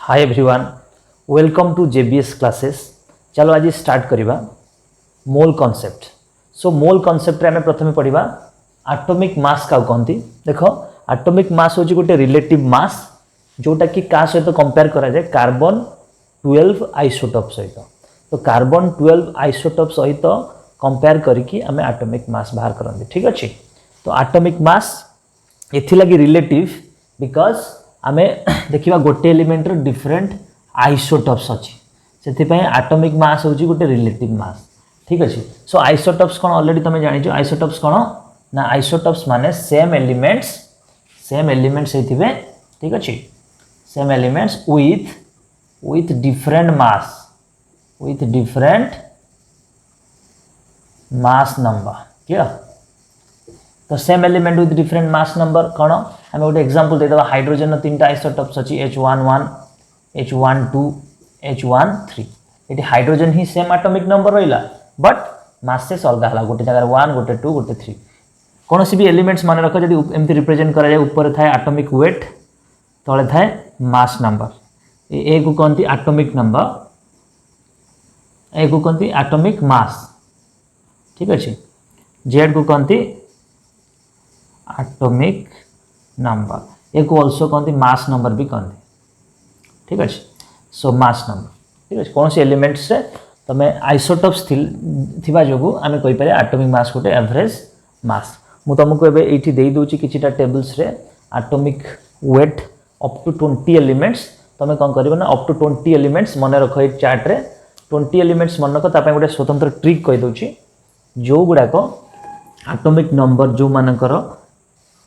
Hi everyone, welcome to JBS classes. चलो आज start करिबा मोल कॉन्सेप्ट। सो मोल कॉन्सेप्ट रे हमें प्रथमे पढ़िबा एटॉमिक मास का कहंती। देखो एटॉमिक मास होची गोटे रिलेटिव मास जोटा कि का सहित कंपेयर करा जाय कार्बन 12 आइसोटोप सहित। तो कार्बन 12 आइसोटोप सहित कंपेयर करिकी हमें एटॉमिक मास बाहर करंती। ठीक अछि। तो एटॉमिक मास एथि लगी रिलेटिव बिकॉज आमे देखिबा गोटे एलिमेंट रो डिफरेंट आइसोटोप्स अछि, सेति पय एटॉमिक मास होची गोटे रिलेटिव मास। ठीक अछि। सो आइसोटोप्स कोन ऑलरेडी तमे जानि जो आइसोटोप्स कोन ना आइसोटोप्स माने सेम एलिमेंट्स हेतिबे। ठीक अछि। Same elements with different mass number। Clear. तो same element with different mass number कौन आम गोटे एग्जांपल दे दबा। हाइड्रोजन तीनटा आइसोटोप्स अछि H11 H12 H13। ये हाइड्रोजन ही सेम एटॉमिक नंबर रहिला बट मासेस अलग हला, गोटे जगह 1 गोटे 2 गोटे 3। कौन सी भी एलिमेंट्स माने रख जदि एमती रिप्रेजेंट करा जाय ऊपर थाए एटॉमिक वेट तळे थाए मास नंबर। ए को कहंती एटॉमिक नंबर, ए को कहंती एटॉमिक मास। ठीक अछि। जेड को कहंती एटॉमिक नंबर, एक ऑल्सो कहते मास नंबर भी कहते। ठीक है। सो मास नंबर। ठीक है। कौन से एलिमेंट्स रे तमे आइसोटोप्स थिबा जोगु आमे कहि पारे एटॉमिक मास गोटे एवरेज मास। मु तुमको एबे एठी देई दोची किछिटा टेबल्स रे atomic weight up to 20 elements. तमे कोन करिवो ना अप टू 20 एलिमेंट्स मने रखो ए चार्ट रे 20 एलिमेंट्स मन रखो। तापे गोटे स्वतंत्र ट्रिक कहि दोची जो गुडा को एटॉमिक नंबर जो मानकर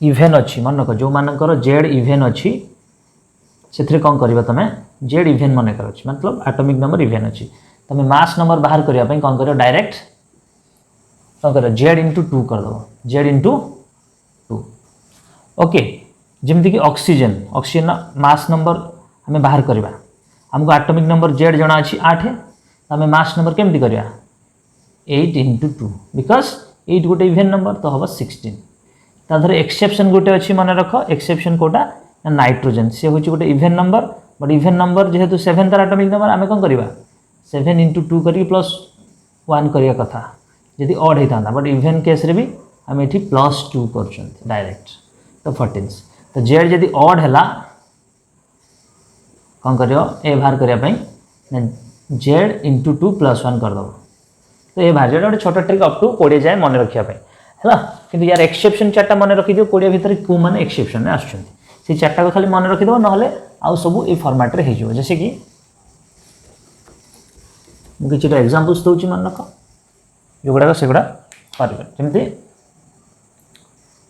इवेन अच्छी मन रख, जो मानकर जेड इवेन अच्छी से कौन कर तुम जेड इवेन मन कर अच्छी मतलब एटॉमिक नंबर इवेन अच्छी। तुम मास नंबर बाहर करने कौन कर डायरेक्ट कौन कर जेड इंटू 2 करदेव, जेड इंटू 2। ओके। जमती कि ऑक्सीजन मास नंबर हमें बाहर करवा, हमको एटॉमिक नंबर जेड जना अच्छी 8, आम मास नंबर केमती करवा 8 इंटू 2 बिकज 8 गोटे इवेन नंबर तो हम 16। ताधर एक्सेप्शन गोटे अच्छी मन रख, एक्सेप्शन कोटा नाइट्रोजन से हूँ गोटे even number but even number जेहेतु 7 तार एटॉमिक नंबर आम कौन करवा 7 इंटू 2 कर प्लस 1 करने कथा जदि ऑड होता बट इवेन केस रे भी आम ये +2 कर डायरेक्ट। तो 14। तो जेड जदि ऑड है कौन कर ए बाहर करने जेड इंटू 2 + 1 करदेव। तो ये बाहर गोटे छोट ट्रिक अप टू 20 जाए मन रखापी है कि यार एक्सेप्शन चार्टा मन रखिद 20 भितर कौ मैंने एक्सेप्शन में आसुँच से चार्टा को खाली मन रखिद ना आउ सब ये फॉर्मेट रे हो। जैसे कि मुझे एग्जांपल्स दूसरी मन रख जो गुड़ाक से गुड़ा करमती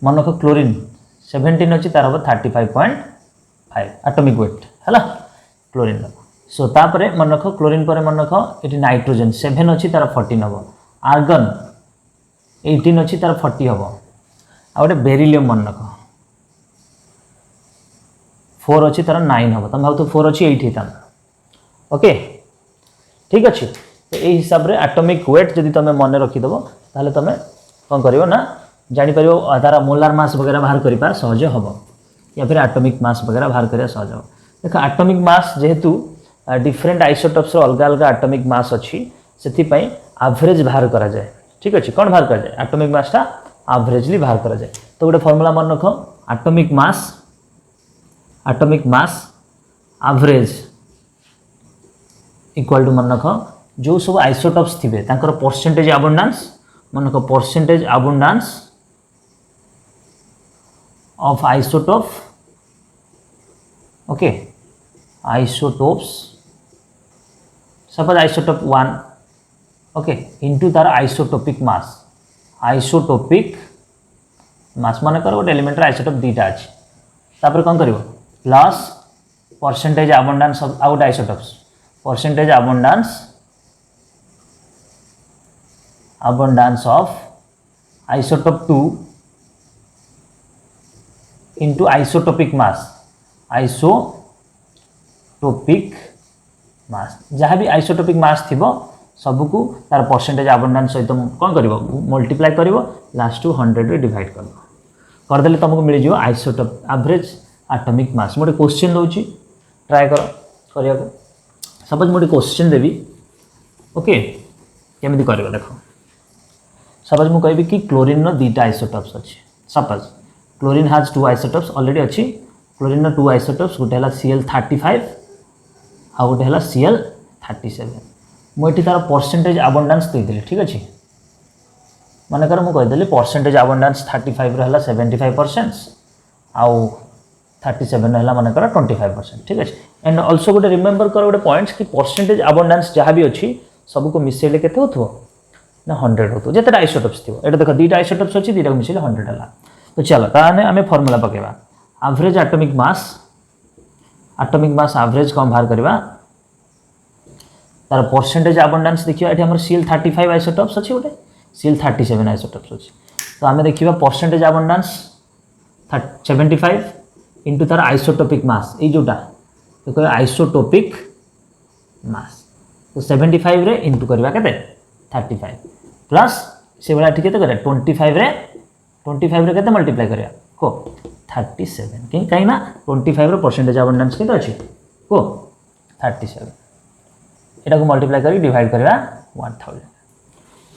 मन रख क्लोरीन 17 अच्छी तार हम 35.5 एटॉमिक वेट है क्लोरीन। सो तापर मन रख क्लोरीन पर मन रख ये नाइट्रोजन 7 अच्छी तार 14 हम, आर्गन 18 अच्छी तार 40 हम, आ गए बेरिलियम मन रख 4 अच्छी तार 9 हम। तुम भाव 4 अच्छी 8 होता। ओके। ठीक अच्छे। तो यही हिसाब से एटॉमिक वेट जब तुम मन रखिदेव ताहले तुम कौन कर ना जापर तार मोलार मास वगैरह बाहर करवा सहज हम या फिर एटॉमिक मास वगैरह बाहर करवा सहज हम। देख एटॉमिक मास जेहेतु डिफरेंट आइसोटोप्स अलग अलग एटॉमिक मास अच्छी से एवरेज बाहर करा जाए। ठीक अच्छे। कौन बाहर करा जाए एटॉमिक मासटा एवरेजली बाहर करा जाए। तो गोटे फॉर्मूला मन रख atomic mass average equal to मन रख जो सब आइसोटोप्स थिबे तांकर परसेंटेज अबंडांस मन रख percentage abundance of isotope. Okay. Isotopes suppose isotope 1 okay into तार आइसोटोपिक मास मन कर गोटे एलिमेंट आइसोटोप 2टा अच्छी तापर कौन कर plus percentage abundance of out isotopes percentage abundance of isotope 2 into isotopic mass जहाँ भी आइसोटोपिक मास थी सबको तार परसेंटेज अबंडांस सहित कौन कर मल्टीप्लाई कर लास्ट 100 रे डिवाइड करदे तुमको मिल जाए आइसोटोप एवरेज एटॉमिक मास। गोटे क्वेश्चन दूसरी ट्राए कर करिया सपोज मुझे क्वेश्चन देवी ओके केमी कर देख सपोज मुझे कहबी कि क्लोरीन रो दुईटा आइसोटोप्स अच्छे suppose chlorine has 2 isotopes already अच्छी क्लोरीन रो 2 आइसोटोप्स गोटे है Cl35 आ गोटे है Cl37 मुझे तार परसेंटेज अबंडांस देदेली ठीक अच्छे मानकर मुझे कहीदेली परसेंटेज अबंडांस 35 रहा 75% आउ 37 रहा मानकर 25% ठीक अच्छे एंड ऑल्सो गोटे रिमेम्बर कर गोटे पॉइंट्स कि परसेंटेज अबंडांस जहाँ भी अच्छी सबको मिसेले केते होथो ना 100 होतो जेते आइसोटोप्स थी एटा देखो दुईटा आइसोटोप्स अच्छी दुईटा मिसेले 100 है तो चलो ताने आमे फॉर्मूला पकेबा एवरेज एटॉमिक मास एवरेज कौन बाहर करबा तार परसेंटेज अबंडांस देखियो एठी हमर Cl35 आइसोटोप्स अछि गोटे Cl37 आइसोटोप्स अछि तो आमे देखिबा परसेंटेज अबंडांस 75 इनटू तार आइसोटोपिक मास ए जोटा तो कह आइसोटोपिक मास तो 75 रे इनटू करबा केते 35 प्लस से वाला ठीक केते करे 25 रे केते मल्टीप्लाई करिया को 37 कहीं ना 25 रो परसेंटेज अबंडांस केते अछि को 37 एटा को मल्टीप्लाई करी डिवाइड करबा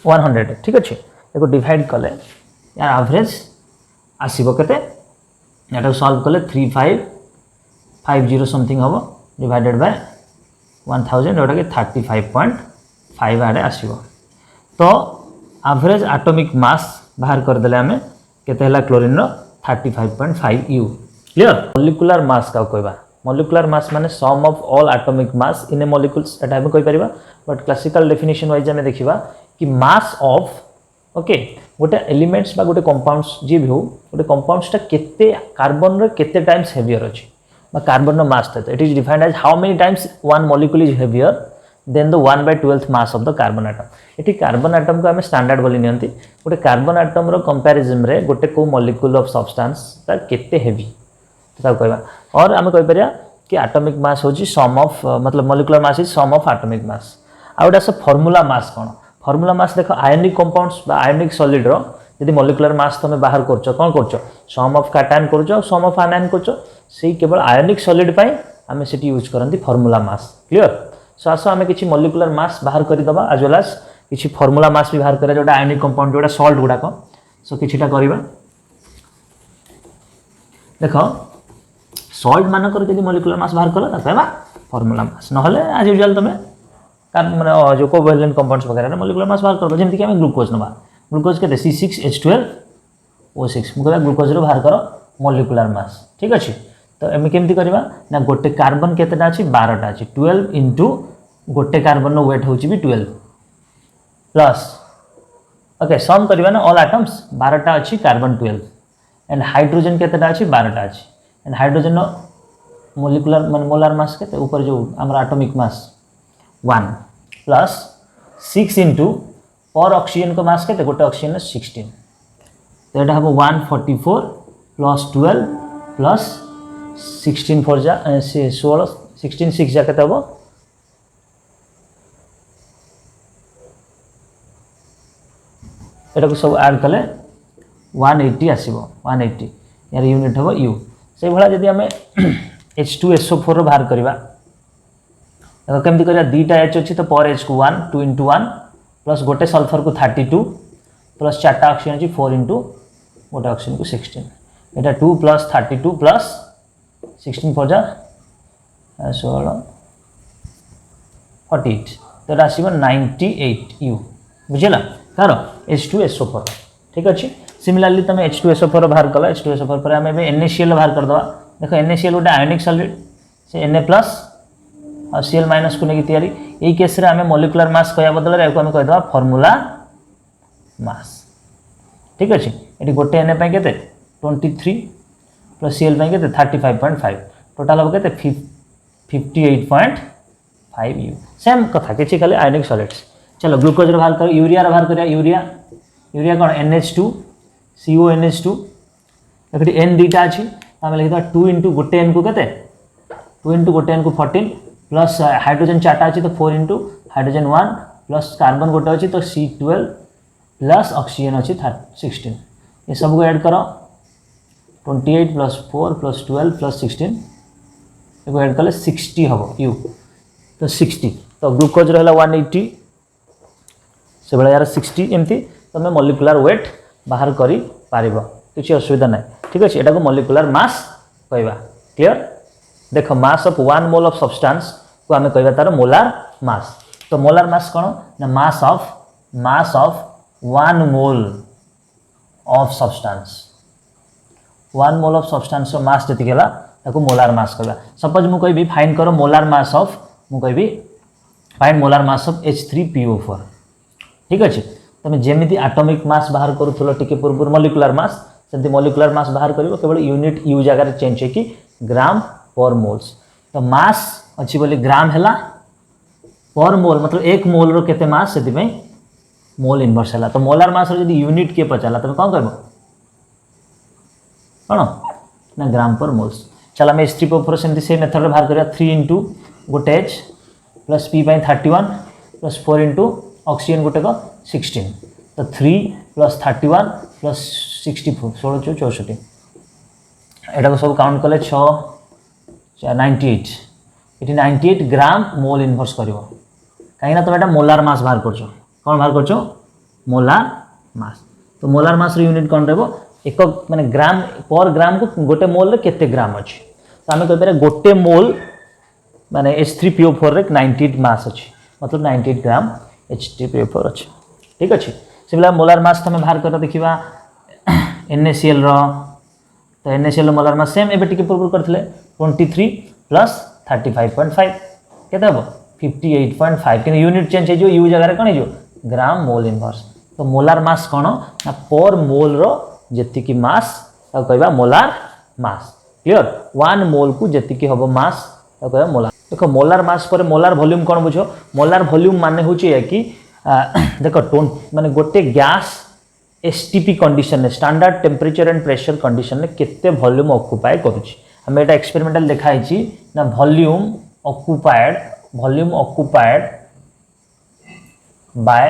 100 ठीक अछि एको डिवाइड कले यार एवरेज आसीबो केते एटा सॉल्व कले 3550 समथिंग हबो डिवाइडेड बाय 1000 जोटा कि 35.5 आडे आसीबो तो एवरेज एटॉमिक मास बाहर कर देले हमें केते हला क्लोरीन रो 35.5 U क्लियर मॉलिक्यूलर मास का कहबा मॉलिक्यूलर मास माने sum of all atomic mass in a molecules एटा हम कहि परिबा बट क्लासिकल डेफिनेशन वाइज हमें देखिबा कि मास ऑफ ओके गोटे एलिमेंट्स बा गोटे कंपाउंड्स जे भी हो गोटे कंपाउंड्स ता केते कार्बन रो केते टाइम्स हेवियर अछि बा कार्बन रो मास ता it is defined as how many times one molecule is heavier than the 1/12th mass of the carbon atom एटी कार्बन एटम को हमें स्टैंडर्ड बोली नियंती गोटे कार्बन एटम रो कंपैरिजन रे गोटे को मॉलिक्यूल ऑफ सब्सटेंस ता केते हेवी तो कहबा और हमें कहि परिया कि एटॉमिक मास होची सम ऑफ मतलब molecular mass is sum of atomic mass out as formula mass कोन फार्मूला मास देखो आयनिक कंपाउंड्स बा आयनिक सॉलिड रो यदि मॉलिक्यूलर मास तुम बाहर करछो कोन करछो सम ऑफ कैटायन करछो सम ऑफ आनायन करछो सेही केवल आयनिक सॉलिड पई हमें सेटी यूज करंती फार्मूला मास क्लियर सो आसो हमें किछि मॉलिक्यूलर मास बाहर करि दबा एज वेल एज किछि फार्मूला मास भी बाहर करे जोटा आयनिक कंपाउंड जोटा सॉल्ट गुडा को सो किछिटा करिबा देखो सॉल्ट मानकर यदि मॉलिक्यूलर मास बाहर कला कहबा फार्मूला मास नहले एज यूजुअल तमे माने जो कोवैलेंट कंपाउंड्स वगैरह मॉलिक्यूलर मास बाहर करबो जेमति कि हम ग्लूकोज नबा ग्लूकोज के C6H12O6 मुकबा ग्लूकोज रो बाहर करो मॉलिक्यूलर मास ठीक अछि तो एमे केमति करबा ना गोटे कार्बन केतेटा अछि 12टा अछि 12 इनटू गोटे कार्बन नो वेट होछि भी 12 प्लस ओके सम करबा ना ऑल एटम्स 12टा अछि कार्बन 12 एंड हाइड्रोजन केतेटा अछि 12टा अछि एंड हाइड्रोजन नो मॉलिक्यूलर मोलर मास केते ऊपर जो हमरा एटॉमिक मास 1 प्लस 6 इनटू पर ऑक्सीजन को मास केते गोटे ऑक्सीजन 16 तो एटा हम 144 प्लस 12 प्लस 16 4 जा 16 16 6 जा केते हबो एटा को सब ऐड कले 180 आसीबो 180 यार यूनिट हबो U से भला जदी हमें H2SO4 रो बाहर करबा देखो केमति करिया दुईटा H अछि तो पर H को 1 2 into 1 प्लस गोटे सल्फर को 32 प्लस चारटा ऑक्सीजन अछि 4 into गोटे ऑक्सीजन को 16 एटा 2 प्लस 32 प्लस 16 4 जा 16 48 तो एटा आसीबो 98 U बुझिला तारो H2SO4 ठीक अछि सिमिलरली तमे H2SO4 बाहर कला H2SO4 पर हमें NaCl बाहर कर दवा देखो NaCl गोटे आयनिक सॉलिड से Na प्लस और Cl माइनस को नेकी तयारी एई केस रे हमें मॉलिक्यूलर मास कहया बदल रे हमें कह दवा फार्मूला मास ठीक अछि एटी गोटे Na पय केते 23 प्लस Cl पय केते 35.5 टोटल हो केते 58.5 U सेम कथा किछि खाली आयनिक सॉलिड्स चलो ग्लूकोज रे बाहर कर यूरिया रे बाहर करिया यूरिया कोन NH2 CONH2 एकटी N दीटा अछि हम लिखि दवा 2 into गोटे N को केते 2 into गोटे N को 14 प्लस हाइड्रोजन चारटा अछि तो 4 into हाइड्रोजन 1 प्लस कार्बन गोटे अछि तो C12 प्लस ऑक्सीजन अछि 16 ये सब को ऐड करो 28 प्लस 4 प्लस 12 प्लस 16 एको ऐड कले 60 हम यू तो 60 तो ग्लूकोज रहा 180 से भाई यार 60 एमती तुम मॉलिक्यूलर वेट बाहर कर किसी असुविधा ना ठीक अच्छे यहाँ को मॉलिक्यूलर मास कहवा क्लियर देख मास ऑफ 1 मोल ऑफ सब्सटेंस को आम कह तार मोलार मास तो मोलार मास कौन ना mass of 1 mole of substance 1 mole of substance mass जी है ताको मोलार मास कहवा सपोज मु कहि फाइंड करो मोलार मास ऑफ मु कहि find molar mass of H3PO4 ठीक अच्छे तुम जमी आटोमिक मास बाहर करूल टी पूर्व मॉलिक्यूलर मास सेमती मॉलिक्यूलर मास बाहर कर केवल यूनिट यू जगह चेंज हो ग्राम पर मोल्स तो मास अच्छी बोली ग्राम है पर मोल मतलब 1 मोल रो केते मास से मोल इनवर्स है तो मोलार मास रो यदि यूनिट किए पचारा तुम कौन कह कौन ना ग्राम पर मोल्स चल आम H3PO4 सेमती से मेथड बाहर करा 3 इंटू गोटे H plus P 31 plus 4 into oxygen गोटे को 16 तो 3 प्लस 31 प्लस 64 16 64 यहाँ को सब काउंट कले 6 98 ये 98 ग्राम मोल इनवर्स कर कहीं तुम यहाँ मोलार मास बाहर कर कौन बाहर कर मोलार मास तो मोलार मास यूनिट कौन रहा एक माने ग्राम पर ग्राम को गोटे मोल केते ग्राम अच्छी तो आम कह गोटे मोल माने H3PO4 रे 98 मास अच्छी मतलब 98 ग्राम H3PO4 अच्छी ठीक अच्छे से मोलार मास तुम बाहर कर देखा NaCl तो NaCl मोलार मास सेम एबे टिके पूर्व करथिले 23 प्लस 35.5 केते हबो 58.5 कि यूनिट चेंज है जो यू जगह कौन है ग्राम मोल इनवर्स तो मोलार मास कौन ना पर मोल रो जेतिकी मास कहवा मोलार मास क्लियर 1 मोल को जेतिकी हबो मास कहवा मोलार देखो मोलार मास पर मोलार वॉल्यूम कौन बुझो मोलार वॉल्यूम माने होची कि देखो माने गोटे gas STP condition standard temperature and pressure condition केते वॉल्यूम ऑक्युपाई करूची हम एटा एक्सपेरिमेंटल देखाई ना volume occupied by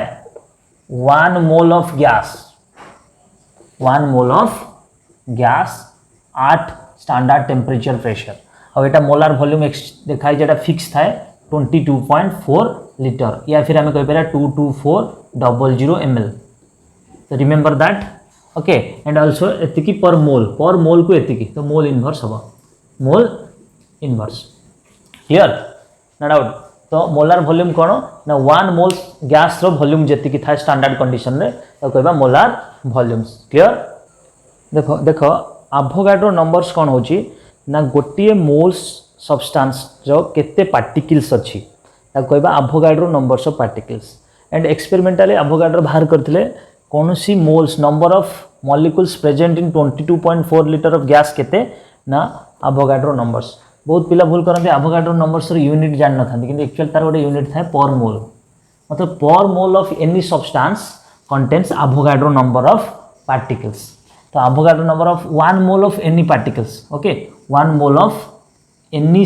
1 mole of gas 1 mole of gas 8 standard temperature pressure और यहाँ मोलार वॉल्यूम देखाई जेटा फिक्स थाए 22.4 लीटर या फिर हमें कह 22400 ml तो remember that okay and also एतिकी पर मोल को एतिकी तो मोल इनवर्स हम मोल इनवर्स क्लियर ना डाउट तो मोलार वॉल्यूम कौन ना 1 मोल गैस रो वॉल्यूम जेतिकी था स्टैंडर्ड कंडीशन रे तो कहबा मोलार वॉल्यूम्स क्लियर देखो देखो एवोगाड्रो नंबर्स कौन होची ना गोटे मोल्स सब्सटेंस जो केते पार्टिकल्स अच्छी कहबा Avogadro numbers of particles and experimentally Avogadro बाहर करथिले कौन सी moles number of molecules present in 22.4 litre of gas केते ना एवोगाड्रो नंबर्स बहुत पिला भूल करते एवोगाड्रो नंबर्स यूनिट जान ना कि एक्चुअल तार गोटे यूनिट था पर मोल मतलब per mole of any substance contains Avogadro number of particles तो Avogadro number of 1 mole of any particles okay 1 mole of any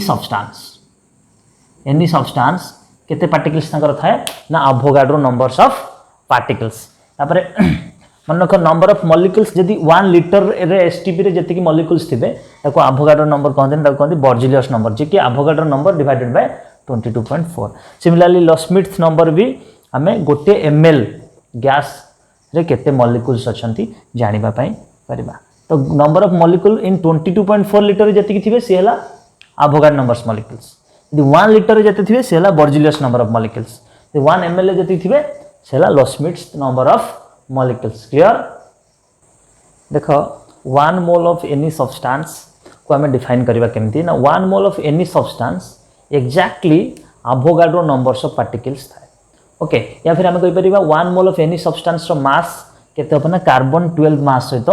substance केते पार्टिकल्स थाए ना एवोगाड्रो नंबर्स ऑफ पार्टिकल्स तापर मन रख नंबर ऑफ मॉलिक्यूल्स जदि 1 litre रे STP रे जति मॉलिक्यूल्स थिबे ताको एवोगाड्रो नंबर कहते बर्जिलियस नंबर जे कि Avogadro number divided by 22.4 similarly Loschmidt number भी आमे गोटे ml गैस रे केते मॉलिक्यूल्स अछंती जानिबा पई परिबा तो number of molecule in 22.4 litre जति थिबे से हला एवोगाड्रो नंबर्स मॉलिक्यूल्स यदि 1 लीटर जति थिबे से हला बर्जिलियस नंबर ऑफ मॉलिक्यूल्स यदि 1 ml जति थिबे से हला लॉस्मिथ नंबर ऑफ मॉलिक्यूल्स क्लियर देखो 1 मोल ऑफ एनी सब्सटेंस को हमें डिफाइन करबा केमती ना 1 mole of any substance exactly Avogadro numbers of particles थाए ओके या फिर हमें कहि परिबा 1 मोल ऑफ एनी सब्सटेंस रो मास केते होना कार्बन 12 मास सहित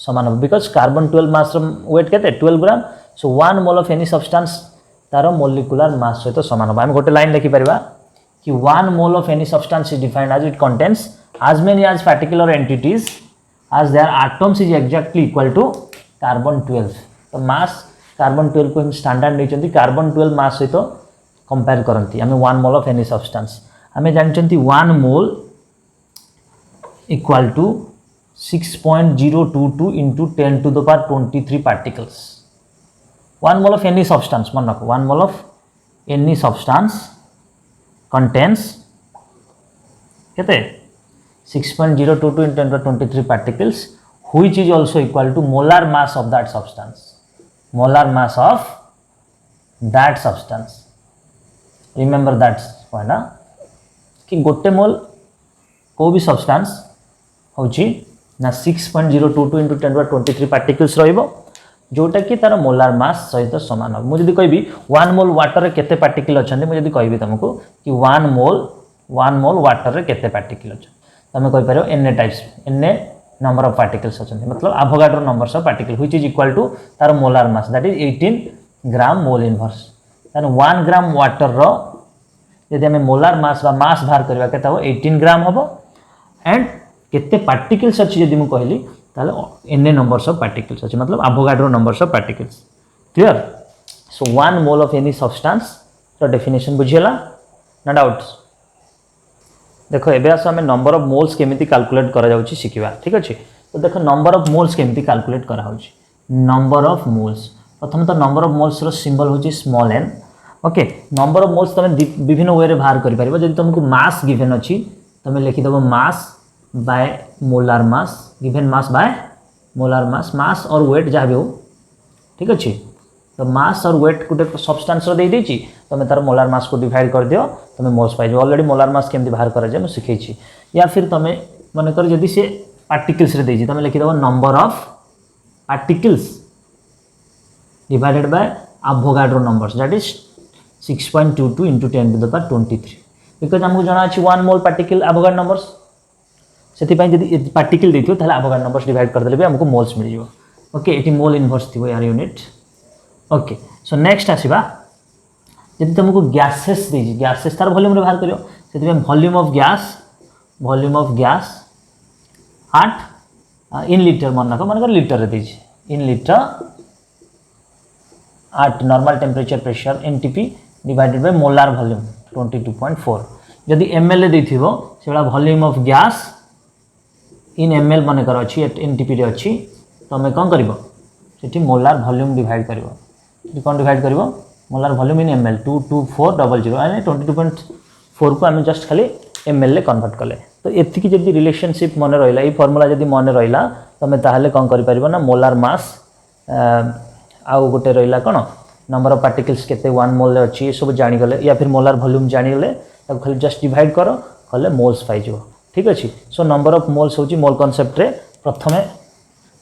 समान हो बिकॉज कार्बन 12 मास रो वेट केते 12 gram so 1 mole of any substance तार मोलिकुलर मास सहित समान हो हम गोटे लाइन लिखि परिबा कि 1 mole of any substance is defined as it contains as many as particular entities as their atoms is exactly equal to carbon 12 तो mass carbon 12 को हम standard नहीं चंती carbon 12 mass से तो compare करंती हमें 1 mole of any substance हमें जान चंती 1 mole equal to 6.022 into 10 to the power 23 particles 1 mole of any substance मन रख 1 mole of any substance contains केते 6.022 into 1023 particles which is also equal to molar mass of that substance. Molar mass of that substance. Remember that point कि गोटे मोल को भी substance होची ना 6.022 into 1023 particles रहिबो जोटा कि तार मोलार मास सहित समान हो मु जदी कहबी 1 मोल वाटर रे केते पार्टिकल अछंती मु जदी कहबी तुमको कि 1 मोल वाटर रे केते पार्टिकल अछ तमे कहि पारो n types n number of particles अछंती मतलब Avogadro numbers of particle which is equal to तार molar mass that is 18 gram mole inverse तान 1 ग्राम वाटर रो यदि हमें मोलार मास बा मास बाहर करबा केता हो 18 ग्राम होबो एंड केते पार्टिकल्स अछि यदि मु कहली ताले n नंबर्स ऑफ पार्टिकल्स अछि मतलब Avogadro numbers of particles clear so 1 mole of any substance रो डेफिनेशन बुझियला नो डाउट्स देखो एबे आसो हमें नंबर ऑफ मोल्स केमिति कैलकुलेट करा जाउची सिखिबा ठीक अछि तो देखो नंबर ऑफ मोल्स केमिति कैलकुलेट करा होची नंबर ऑफ मोल्स प्रथम तो नंबर ऑफ मोल्स रो सिंबल होची small n okay number of moles तमे विभिन्न वे रे बाहर करि परिबो जदि तुमको मास गिवन अछि तमे लिखि दबो mass by molar mass given mass by molar mass और वेट जहाँ भी हो ठीक अच्छे तो मास और वेट गोटे सब्सटेंस दे देछि तुम तार मोलार मास को डिवाइड कर दियो तुम moles pies already molar mass केमती बाहर करा जाए मुझे शिखई या फिर तुम मन कर जदि से पार्टिकल्स रे देछि तुम लिखि दबो number of particles divided by Avogadro numbers that is 6.22 into 10 to the power 23 because हमको जाना अछि 1 मोल पार्टिकल एवोगाड्रो नंबर्स सेति पई जदि पार्टिकल देथियो ताले एवोगाड्रो नंबर्स डिवाइड कर देले भी हमको मोल्स मिल जिवो ओके एटी मोल इनवर्स थिबो यार यूनिट ओके सो नेक्स्ट आसीबा जदि तुमको गैसेस देछि गैसेस तार वॉल्यूम रे बाहर करियो सेति पई volume of gas 8 in litre मन कर लीटर रे देछि in litre 8 normal temperature pressure NTP divided by molar volume 22.4 जदि ml रे देथिबो सेला volume of gas in ml मन कर अछि एनटीपी रे अछि तो हमें कोन करबो सेठी मोलार वॉल्यूम डिवाइड करबो कोन डिवाइड करबो मोलार वॉल्यूम इन ml 22400 यानी 22.4 को हमें जस्ट खाली ml ले कन्वर्ट कले तो एति की जदि रिलेशनशिप मन रहिला ई फार्मूला जदि मन रहिला तो हमें ताहले कोन करि परिबो ना मोलार मास आउ गोटे रहिला कोन नंबर ऑफ पार्टिकल्स केते 1 मोल अछि सब जानि गले या फिर मोलार वॉल्यूम जानि गले तब खाली जस्ट डिवाइड करो कले मोल्स पाइ जो ठीक अछि सो नंबर ऑफ मोल्स होची मोल कांसेप्ट रे प्रथमे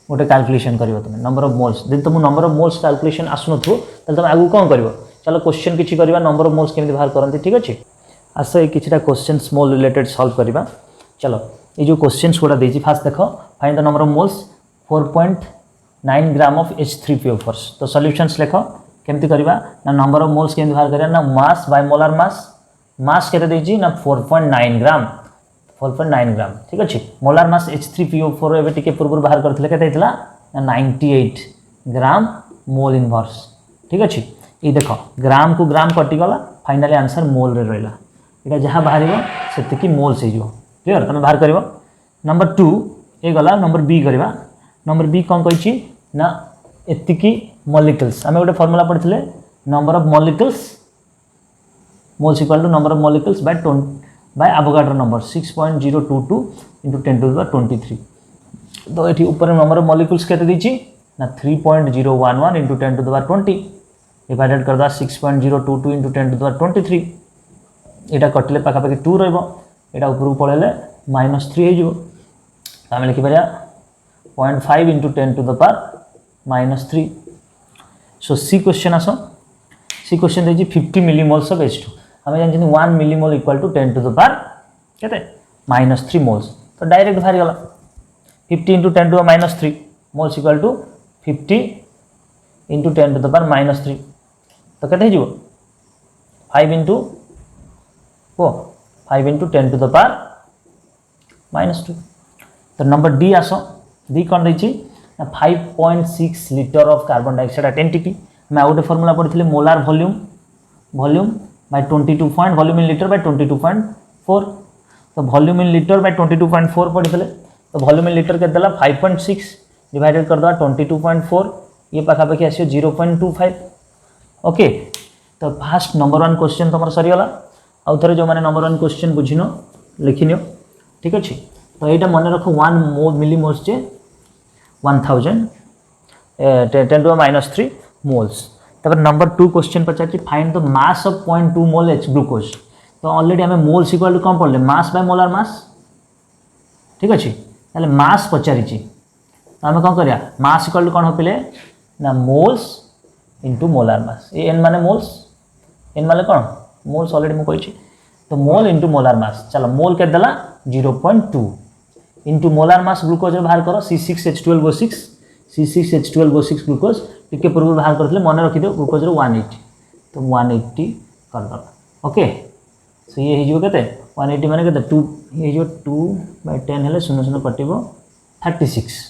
गोटे कैलकुलेशन करिवो तुम नंबर ऑफ मोल्स दिन तुम नंबर ऑफ मोल्स कैलकुलेशन आसु नथु तले तुम आगु कोन करिवो चलो क्वेश्चन किछि करबा नंबर ऑफ मोल्स केमिति बाहर करंती ठीक अछि आसो ए किछटा क्वेश्चंस मोल रिलेटेड सॉल्व करबा चलो ए जो क्वेश्चंस गोटा देछि फास्ट देखो find the number of moles 4.9 gram of H3PO4 तो सॉल्यूशंस लिखो केमती करबा ना नंबर ऑफ मोल्स केमती बाहर करिया ना मास बाय मोलार मास केते देछि ना 4.9 ग्राम ठीक अछि मोलार मास H3PO4 एबे टिके पूर्व बाहर करथिले केते हितला ना 98 ग्राम मोल इनवर्स ठीक अछि ई देखो ग्राम को ग्राम कटि गला फाइनली आंसर मोल रे रहला एटा जहां बाहरिबो सेति की मोल से जो क्लियर तमे बाहर करबो नंबर 2 ए गला नंबर बी करबा नंबर बी कोन कहै छी ना एतिकी मॉलिक्यूल्स हमें गोटे फार्मूला पढ़िथिले number of molecules moles equal to number of molecules by Avogadro number 6.022 into 10 to the 23 तो एठी ऊपर नंबर ऑफ मॉलिक्यूल्स केते दैछि ना 3.011 into 10 to the 20 डिवाइडेड कर दा 6.022 into 10 to the 23 एटा कटले पाखा पाखी 2 रहबो एटा ऊपर पळेले -3 हे जो त हम लिखि परिया 0.5 into 10 to the power -3 so see question आसो सी क्वेश्चन दैछि 50 मिलीमोल्स ऑफ H2 हमें जानछि 1 millimole equal to 10 to the power केते -3 मोल्स तो डायरेक्ट बाहर गला 50 into 10 to the -3 moles equal to 50 into 10 to the power -3 तो केते हिजो 5 into 10 to the power -2 तो नंबर डी आसो डी कोन दैछि 5.6 litre of carbon dioxide at NTP मैं आउट फार्मूला पढ़िथिले molar volume by 22 point volume in litre by 22.4 तो वॉल्यूम इन लीटर बाय 22.4 पढ़िथिले तो वॉल्यूम इन लीटर के देला 5.6 डिवाइडेड कर दवा 22.4 ये पाखा पाखी आसियो 0.25 ओके तो फास्ट नंबर 1 क्वेश्चन तुम सरीगला आउ थे जो मैंने नंबर 1 क्वेश्चन बुझिन लिखिनियो ठीक अच्छे तो यहाँ मन रख 1 मिलीमोल्स जे 1000 10⁻³ मोल्स तब number 2 question Pachar find the mass of 0.2 mole H glucose तो ऑलरेडी आम मोल्स इक्वल टू कौन पढ़ले मास बाय मोलार मास ठीक अच्छे ताले मास पचारि तो आम कौन करिया मास इक्वल टू कौन हो पे ना moles into molar mass A N माने मोल्स एन माने कौन मोल्स ऑलरेडी मुझे कही तो मोल इंटू मोलार मास चलो मोल के देला 0.2 इंटू मोलार मास ग्लूकोज बाहर करो C6H12O6 C6H12O6 ग्लूकोज टिके पूर्व बाहर करते मन रखिद ग्लूकोज 180 तो 180 करदे ओके सो ये हो के 180 माने के 2 ये 2/10 हेल्ले 0 कटो 36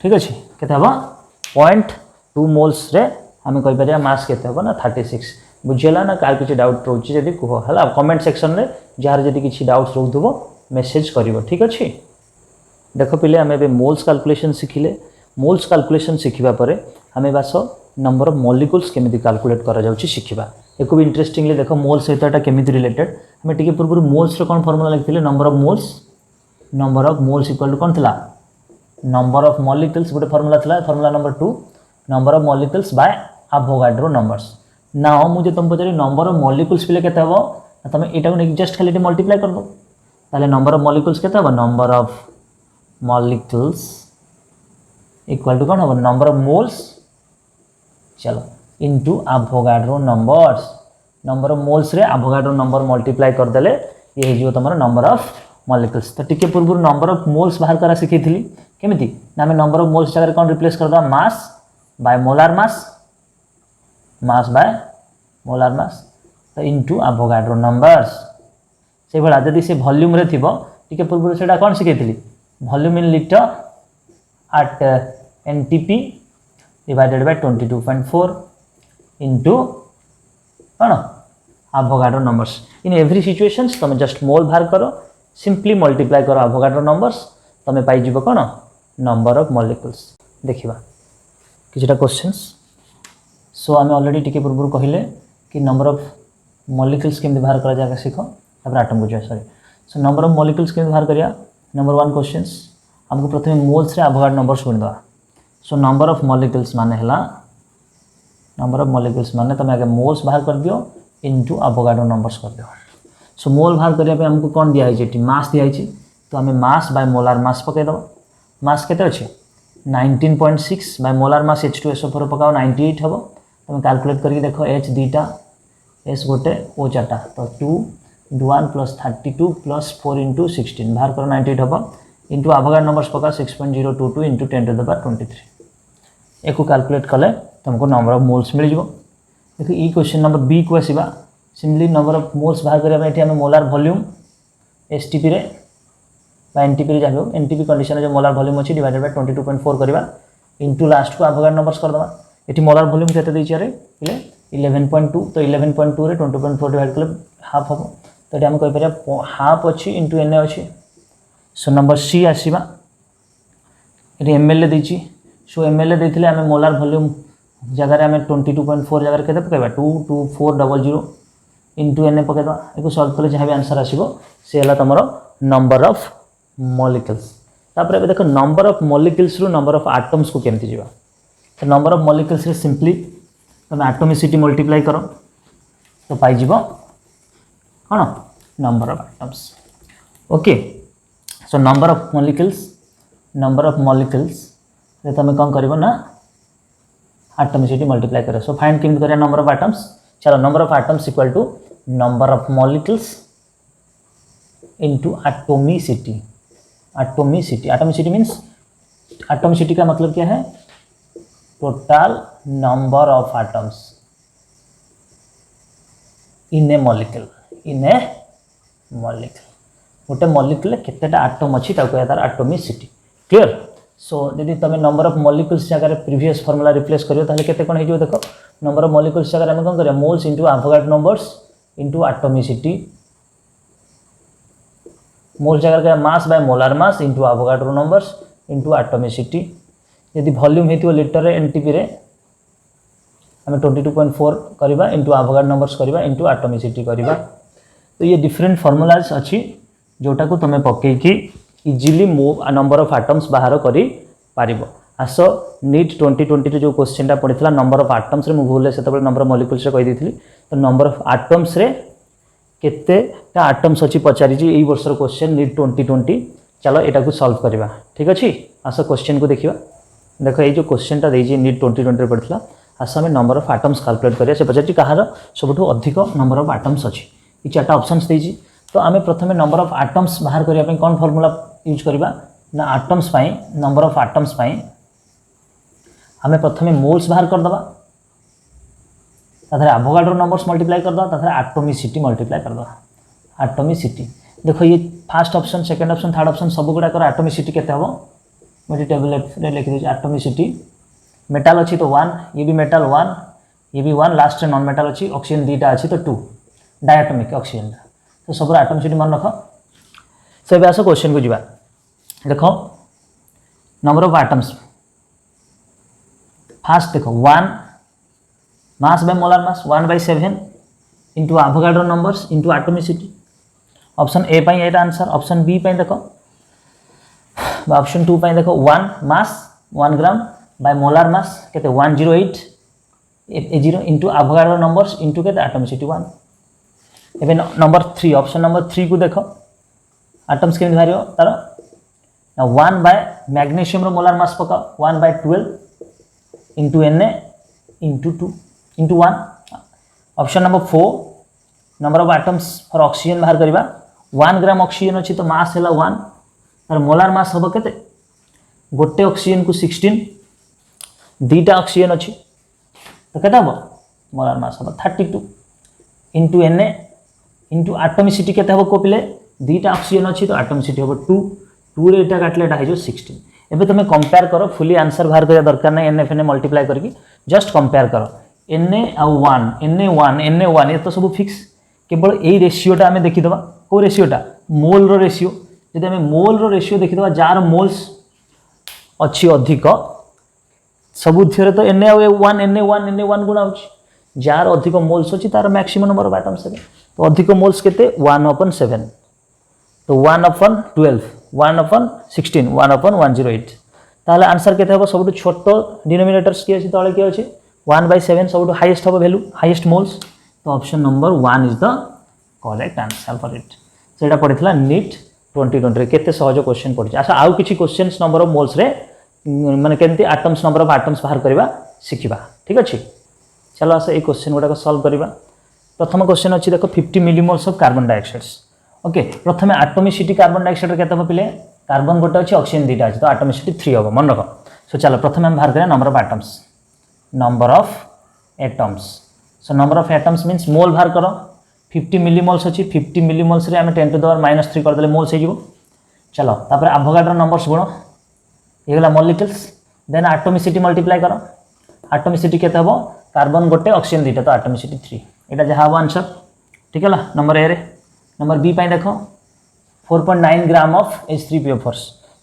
ठीक अच्छे के 0.2 मोल्स रे आम कहीपर मास के ना 36 बुझीगला ना कार किसी डाउट रोचे जब कह है कमेंट सेक्शन में जार जब किसी डाउट्स रोथो मेसेज कर ठीक अच्छे देख पिले आम ए मोल्स कैलकुलेशन शिखिले मोल्स कैलकुलेशन शिखा पर आम बास नंबर ऑफ मॉलिक्यूल्स केमी कैलकुलेट करा शिखा एक भी इंटरेस्टिंगली देख मोल्स सहित केमी रिलेटेड आम टी पूर्व मोल्स कौन फर्मुला लिखते number of moles equal to कौन थी नंबर ऑफ मॉलिक्यूल्स गोटे फर्मुला था formula number 2 number of molecules by Avogadro numbers ना मुझे तुम पचारि नंबर ऑफ मॉलिक्यूल्स पिले केते हबो तुम एटा को जस्ट खाली मल्टीप्लाई कर दो ताले नंबर ऑफ मॉलिक्यूल्स केते हबो number of molecules equal to कौन हम नंबर ऑफ मोल्स चलो into Avogadro number of moles रे एवोगाड्रो नंबर मल्टीप्लाई कर देले ये हो तुम नंबर ऑफ मॉलिक्यूल्स तो टिके पूर्व नंबर ऑफ मोल्स बाहर करा शिखी केमिति ना आम नंबर ऑफ मोल्स जगह कौन रिप्लेस कर दो मास by molar mass by molar मास तो इनटू एवोगाड्रो नंबर्स से भाया जदि से वॉल्यूम रे थिबो टिके पूर्व से कौन शिखी volume in litre at NTP divided by 22.4 into कौन Avogadro numbers in every situations तुम जस्ट मोल बाहर करो सिंपली मल्टीप्लाई करो एवोगाड्रो नंबर्स तुम पाइज कौन नंबर ऑफ मॉलिक्यूल्स देखा किछटा क्वेश्चंस सो आम ऑलरेडी टिके पूर्व कहले कि नंबर ऑफ मॉलिक्यूल्स केमती बाहर करा जाए शिख तापर आटम बुझा sorry so number of molecules केमती बाहर करिया नंबर 1 क्वेश्चंस हमको प्रथम मोल्स रे एवोगाड्रो नंबर्स गुणिदेवा सो नंबर ऑफ मॉलिक्यूल्स माने हला नंबर ऑफ मॉलिक्यूल्स माने तुम आगे मोल्स बाहर कर दियो इनटू एवोगाड्रो नंबर्स कर दियो सो मोल बाहर करिया पे हमको कौन दिया है मास दिया है तो आम मास बाय मोलार मास पकईद मास केते अच्छे 19.6 बाय मोलार मास H2SO4 पकाओ 98 हम तुम कैलकुलेट करके देख H दुईटा S गोटे O चार्टा तो 2 × 1 + 32 + 4 × 16 बाहर कर 98 हम इंटू एवोगाड्रो नंबर्स पका 6.022 × 10⁻23 एक कैलकुलेट कले तुमको नंबर ऑफ मोल्स मिल जाओ देखो ये क्वेश्चन नंबर बी को आसवा सिंपली नंबर ऑफ मोल्स बाहर करने आम मोलार वॉल्यूम STP रे NTP रे जाबो NTP कंडीशन जो मोलार वॉल्यूम अच्छी डिवाइडेड बाय 22.4 करवा इंटू लास्ट को एवोगाड्रो नंबर्स करदे ये मोलार वॉल्यूम केते देछि रे 11.2 तो 11.2 रे 22.4 डिवाइड कले हाफ हम तो ये आम कहि परिया हाफ अच्छी इंटू एन अच्छी सो नंबर सी आसवा ये ml देछि सो ml देथिले आम मोलार वॉल्यूम जगह आम 22.4 जगह केते पकेबा 22400 इंटू एन पकेदा एक सॉल्व कले जहाँ भी आंसर आसो से है तुम नंबर ऑफ मॉलिक्यूल्स तापर अब देखो नंबर ऑफ मॉलिक्यूल्स रु नंबर ऑफ एटम्स को केमती जीवा तो नंबर ऑफ मॉलिक्यूल्स रे सिंपली तुम एटोमिसिटी मल्टीप्लाई करो तो पाई जीवो कौन number of atoms okay so number of molecules रे तुम कौन करिवो ना एटोमिसिटी मल्टीप्लाई करो सो फाइंड केमती करिया नंबर ऑफ एटम्स चलो number of atoms equal to number of molecules into atomicity atomicity means atomicity का मतलब क्या है total number of atoms in a molecule गोटे मॉलिक्यूल केतेटा एटम अच्छी तार एटोमिसिटी क्लियर सो यदि तुम नंबर ऑफ मॉलिक्यूल्स जगह प्रीवियस फॉर्मूला रिप्लेस करियो ताले केते कोन हो देखो नंबर ऑफ मॉलिक्यूल्स जगह हम कोन करिया moles into Avogadro numbers into atomicity mole जगह mass by molar mass into Avogadro numbers into atomicity यदि वॉल्यूम होती लीटर रे NTP रे आम 22.4 करवा इंटू आभोगाड्रो नंबर्स करवा इंटू एटॉमिसिटी करवा। तो ये डिफरेंट फॉर्मूलाज अच्छी जोटा को तुम पकईकी इजिली नंबर ऑफ एटम्स बाहर करी पारिबो। आस नीट 2020 जो क्वेश्चन पड़ता नंबर ऑफ एटम्स रे भूल से नंबर ऑफ मॉलिक्यूल्स रे कही देथिली। तो नंबर ऑफ एटम्स रे केते एटम्स अच्छी पचारि यही वर्षर क्वेश्चन नीट 2020। चलो यहाँ को सॉल्व करवा ठीक अच्छे। आस क्वेश्चन को देखा देख ये जो क्वेश्चन देजी नीट 2020 पड़ता आस आम नंबर ऑफ एटम्स कैलकुलेट करिया। से पचारि कहार सबुठ अधिक नंबर ऑफ एटम्स अच्छी ये 4टा ऑप्शंस देजी। तो आम प्रथम नंबर ऑफ एटम्स बाहर करने कौन फॉर्मूला यूज करवा ना एटम्स पाई नंबर ऑफ एटम्स पाई आम प्रथम मोल्स बाहर करदे आभोगाड्रो नंबर्स मल्टीप्लाई करदे एटॉमिसिटी मल्टीप्लाई करदे। एटॉमिसिटी देखो ये first option second option third option सब गुड़ाक एटॉमिसिटी केते हबो मुझे टेबल रे लिखि दे। एटॉमिसिटी मेटाल अच्छी तो 1 ये भी मेटाल 1 ये भी 1 लास्ट नॉन मेटाल अच्छी ऑक्सीजन 2टा अच्छी तो 2 डायटोमिक ऑक्सीजन। तो सब एटॉमिसिटी मन रख। से आस क्वेश्चन को जीवा देख नंबर ऑफ एटम्स फास्ट देख 1 mass by molar mass 1/7 into Avogadro numbers into atomicity. Option A पाई एटा आंसर। ऑप्शन बी पाई देखो ऑप्शन 2 पाई देखो 1 मास 1 ग्राम बाय मोलार मास केते 108 A0 into Avogadro numbers into केते एटॉमिसिटी 1। एबे नंबर 3 ऑप्शन नंबर 3 को देखो एटम्स के बाहर तार 1 बाय मैग्नीशियम रो मोलार मास पका 1/12 into Na into 2 into 1। Option number 4 number of atoms for oxygen बाहर करवा 1 ग्राम ऑक्सीजन अच्छी तो मास है 1 तार मोलार मास हम के गोटे ऑक्सीजन को 16 2टा ऑक्सीजन अच्छी तो केते हम मोलार मास हम 32 इंटू Na इंटू एटॉमिसिटी केते हम को पिले 2टा ऑक्सीजन अच्छी तो एटॉमिसिटी हम 2 2 रे एटा काटले एटा हो 16। एबे तुम कंपेयर करो फुली आंसर बाहर करिया दरकार ना Na Fna मल्टीप्लाई करके जस्ट कंपेयर करो Na आउ 1 Na 1 ये तो सब फिक्स केवल यही रेशियोटा आम देखीदा कौ रेशियोटा मोल रो रेशियो। जब आम मोल रो रेशियो देखीदा जार मोल्स अच्छी अधिक सबुथिरे तो Na1 गुणा हो जार अधिक मोल्स अच्छी तार मैक्सिमम नंबर ऑफ एटम्स है। तो अधिक मोल्स केते 1/7 तो 1/12 1/16 1/108 ताहले आंसर केते हबो सबुठ छोट डिनोमिनेटर्स की अछि तळे की अछि 1/7 सबुठ हाईएस्ट हबो वैल्यू हाईएस्ट मोल्स। तो option number 1 is the correct answer for it. So एटा पढितला नीट 2020 रे केते सहज क्वेश्चन पढि। अच्छा आउ किछि क्वेश्चंस नंबर ऑफ मोल्स रे माने केंती एटम्स नंबर ऑफ एटम्स बाहर करबा सिखिबा ठीक अछि। चलो आसे ए क्वेश्चन गुडा को सॉल्व करबा। प्रथम क्वेश्चन अछि देखो 50 millimoles of carbon dioxide. Okay प्रथम एटॉमिसिटी कार्बन डाइऑक्साइड केते हो पिले कार्बन गोटे अछि ऑक्सीजन 2टा अछि तो एटॉमिसिटी 3 हो मन रख। सो चलो प्रथम हम बाहर करिया number of atoms number of atoms. So number of atoms means mole बाहर करो 50 मिलीमोल्स अच्छी 50 मिलीमोल्स रे आम 10⁻³ करदे मोल्स हो। चलो तापर आभोगाड्रो नंबर्स गुण ये गला मॉलिक्यूल्स देन एटॉमिसिटी मल्टीप्लाई करो एटॉमिसिटी केते हबो कार्बन गोटे ऑक्सीजन 2टा तो एटॉमिसिटी 3 एटा जहा हबो आंसर ठीक है नंबर ए रे। नंबर बी पाई देखो 4.9 ग्राम ऑफ H3PO4।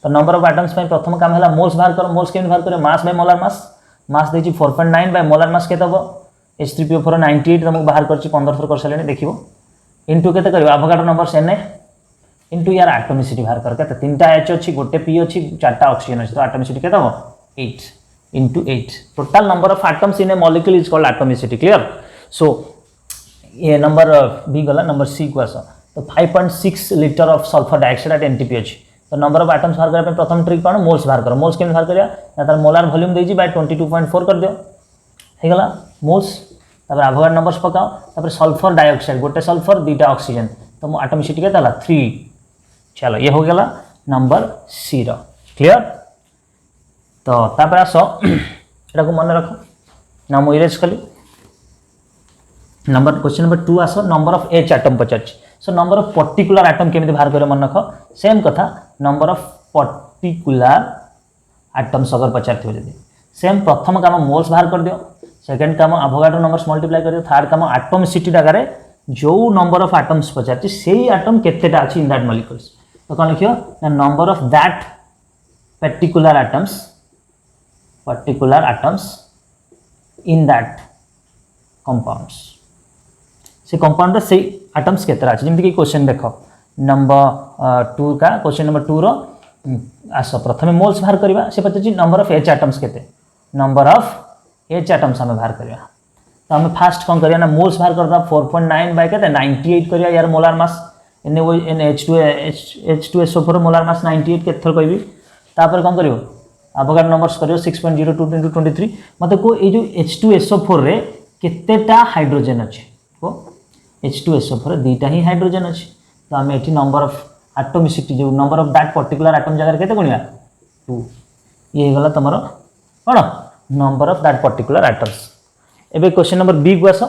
तो नंबर ऑफ एटम्स पाई प्रथम काम है मोल्स बाहर करो मोल्स केम बाहर करे मास बाय मोलार मास मास देछि 4.9 बाय मोलार मास केते हबो H3PO4 98 तुमको बाहर करछि 15 थर कर साले देखिबो इंटू केते करबो आभोगाड्रो नंबर्स Na इंटू यार एटॉमिसिटी बाहर कर केते 3टा H अछि गोटे P अछि 4टा ऑक्सीजन अछि तो एटॉमिसिटी केते हबो 8 into 8 total number of atoms in a molecule is called atomicity clear. So ये नंबर बी गला नंबर सी को आसो तो 5.6 litre of sulphur dioxide at NTP अछि। तो नंबर ऑफ एटम्स बाहर करबा प्रथम ट्रिक कोन मोल्स बाहर करो मोल्स केम बाहर करिया ना तार मोलार वॉल्यूम देजी बाय 22.4 कर दियो हे गला मोल्स तापर आभोगाड्रो नंबर्स पकाओ तापर सल्फर डाइऑक्साइड गोटे सल्फर 2टा ऑक्सीजन तो मो एटॉमिसिटी के तला 3। चलो ये हो गला नंबर सी रो क्लियर। तो तापर आसो एटा को मन रखो ना मो इरेज कली नंबर क्वेश्चन नंबर 2 आसो नंबर ऑफ H एटम पचाच। So number of particular atom केमिति बाहर करे मन रखो सेम कथा नंबर ऑफ पर्टिकुलर एटम्स अगर पचारथिबो जदी सेम प्रथम काम मोल्स बाहर कर दियो सेकंड काम आभोगाड्रो नंबर्स मल्टीप्लाई कर दियो थर्ड काम एटॉमिसिटी डागारे जो नंबर ऑफ एटम्स पचारछि सेही एटम केतेटा अछि इन दैट मॉलिक्यूल्स। तो कोन लिखियो the number of that particular atoms in that compounds से कंपाउंड से एटम्स केतरा अछि जेमति कि क्वेश्चन देखो नंबर 2 का क्वेश्चन नंबर 2 रो आस प्रथमे मोल्स बाहर करबा से पते नंबर ऑफ एच एटम्स केते नंबर ऑफ एच एटम्स हम बाहर करबा तो हम फास्ट कोन करिया ना मोल्स बाहर करदा 4.9 बाय केते 98 करिया यार मोलार मास एने वो H2SO4 मोलार मास 98 केते थर कहबी तापर कोन करियो अवगाड्रो नंबर्स करियो 6.02 × 23 मते को ए जो H2SO4 रे केतेटा हाइड्रोजन अछि को H2SO4 रे दुईटा ही हाइड्रोजन अछि तो हम एठी नंबर ऑफ एटॉमिसिटी जो number of that particular atom जगह केते गुणिया 2 ये गला तमरो कोन number of that particular atoms एबे क्वेश्चन नंबर बी को आसो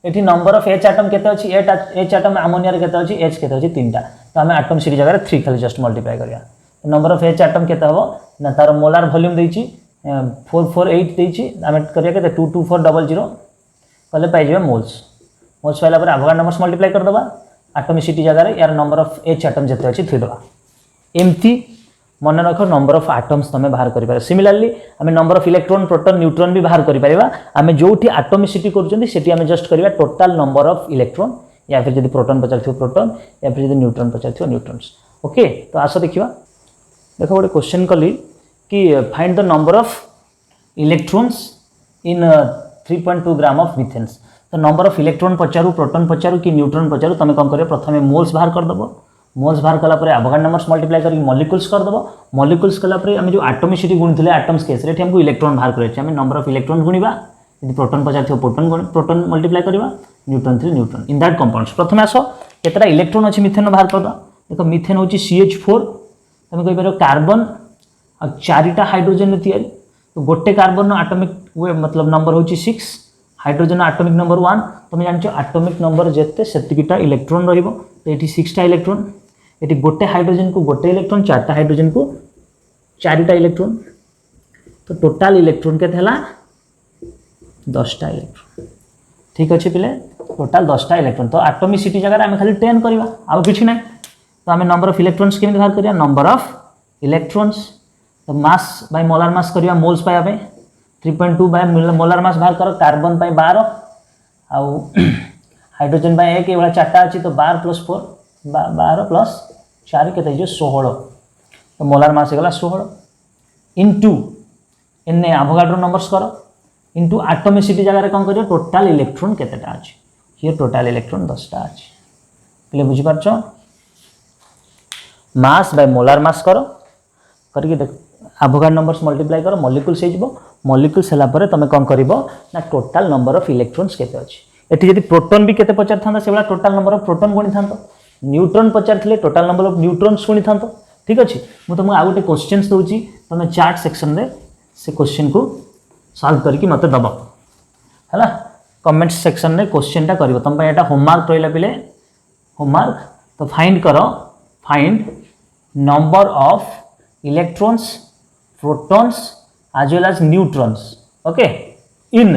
एठी नंबर ऑफ एच एटम केते अछि एच एटम अमोनिया रे केते अछि एच केते अछि तीनटा तो हम एटम सिटी जगह 3 खाली जस्ट मल्टीप्लाई करिया नंबर ऑफ एच एटम केते हबो ना तार मोलार वॉल्यूम देछि 448 देछि हम करिया केते 22400 कले पाइ जेबे मोल्स पाइला पर अवगाड्रो नंबर्स मल्टीप्लाई कर दबा एटॉमिसिटी जगह रे यार नंबर ऑफ एच एटम जते अछि थि दबा एमती मन रख नंबर ऑफ एटम्स तमे बाहर करि पारे सिमिलरली हमें number of electron proton neutron भी बाहर करि परिबा हमें जोठी एटॉमिसिटी करजंदी सेठी हमें जस्ट करिवा टोटल नंबर ऑफ इलेक्ट्रॉन या फिर यदि प्रोटॉन पचारथियो प्रोटॉन या फिर यदि न्यूट्रॉन पचारथियो न्यूट्रॉन्स ओके तो आसो देखिबा देखो गोटे क्वेश्चन कली कि find the number of electrons in 3.2 gram of methanes तो नंबर ऑफ इलेक्ट्रॉन पचारू प्रोटॉन पचारू कि न्यूट्रॉन पचारू तमे कोन करियो प्रथमे मोल्स बाहर कर दबो मोल्स बाहर कला पर अवगाड्रो नंबर्स मल्टीप्लाई करके मॉलिक्यूल्स कर दबो मॉलिक्यूल्स कला पर हम जो एटॉमिसिटी गुणिथिले एटम्स केस रे हमको इलेक्ट्रॉन बाहर करे हम नंबर ऑफ इलेक्ट्रॉन गुणिबा यदि प्रोटॉन पचारथियो प्रोटॉन मल्टीप्लाई करबा neutron 3 neutron in that compounds प्रथमे आसो केतरा इलेक्ट्रॉन अछि मीथेन बाहर करदा देखो मीथेन होची CH4 तमे कहि पारो कार्बन आ चारिटा हाइड्रोजन ने तयारी तो गोटे कार्बन नो एटॉमिक मतलब नंबर होची 6 हाइड्रोजन एटॉमिक नंबर 1 तुम जानछो एटॉमिक नंबर जेते सेतिकिटा इलेक्ट्रॉन रहिबो तो एठी 6 टा इलेक्ट्रॉन एठी गोटे हाइड्रोजन को गोटे इलेक्ट्रॉन चारटा हाइड्रोजन को चारिटा इलेक्ट्रॉन तो टोटल इलेक्ट्रॉन केते हला 10 टा इलेक्ट्रॉन ठीक अछि पिले टोटल 10 टा इलेक्ट्रॉन तो एटॉमिसिटी जगह हम खाली 10 करबा आ किछि नै तो हम नंबर ऑफ इलेक्ट्रॉन्स केमे बाहर करिया नंबर ऑफ इलेक्ट्रॉन्स तो मास बाय मोलार मास करिया मोल्स पाया बे 3.2 बाय मोलार मास बाहर करो कार्बन पाई 12 आउ हाइड्रोजन बाय 1 एवला चारटा अछि तो 12 + 4 12 + 4 केते जो 16 तो मोलार मास गला 16 इनटू इने अवगाड्रो नंबर्स करो इनटू एटॉमिसिटी जगह रे कोन करियो टोटल इलेक्ट्रॉन केतेटा अछि हियर टोटल इलेक्ट्रॉन 10 टा अछि ले बुझि पारछो मास बाय मोलार मास करो करके देख अवगाड्रो नंबर्स मल्टीप्लाई करो मॉलिक्यूल्स हे जिवो मॉलिक्यूल्स हला परे तमे कोन करिवो ना टोटल नंबर ऑफ इलेक्ट्रॉन्स केते अछि एठी यदि प्रोटॉन भी केते पचार थांदा सेवला टोटल नंबर ऑफ प्रोटॉन गुणी थांतो न्यूट्रॉन पचार थिले टोटल नंबर ऑफ न्यूट्रॉन्स गुणी थांतो ठीक अछि मु तुमको आ गोटे क्वेश्चंस दोउची तमे चार्ट सेक्शन रे से क्वेश्चन को सॉल्व करके मते दबो हला कमेंट सेक्शन रे क्वेश्चन टा करिवो तम एटा होमवर्क रहिला पिले होमवर्क तो फाइंड करो find number of electrons protons as well as neutrons okay in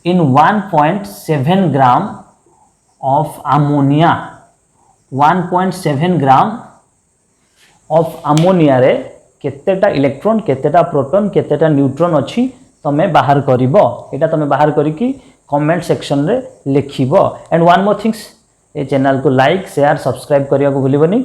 1.7 gram of ammonia 1.7 gram of ammonia रे केतेटा इलेक्ट्रॉन केतेटा प्रोटॉन केतेटा न्यूट्रॉन अछि तमे बाहर करिवो एटा तमे बाहर करिकि कमेंट सेक्शन रे लिखिवो एंड वन मोर थिंग्स ए चैनल को लाइक शेयर सब्सक्राइब करिया को भूलिबोनी।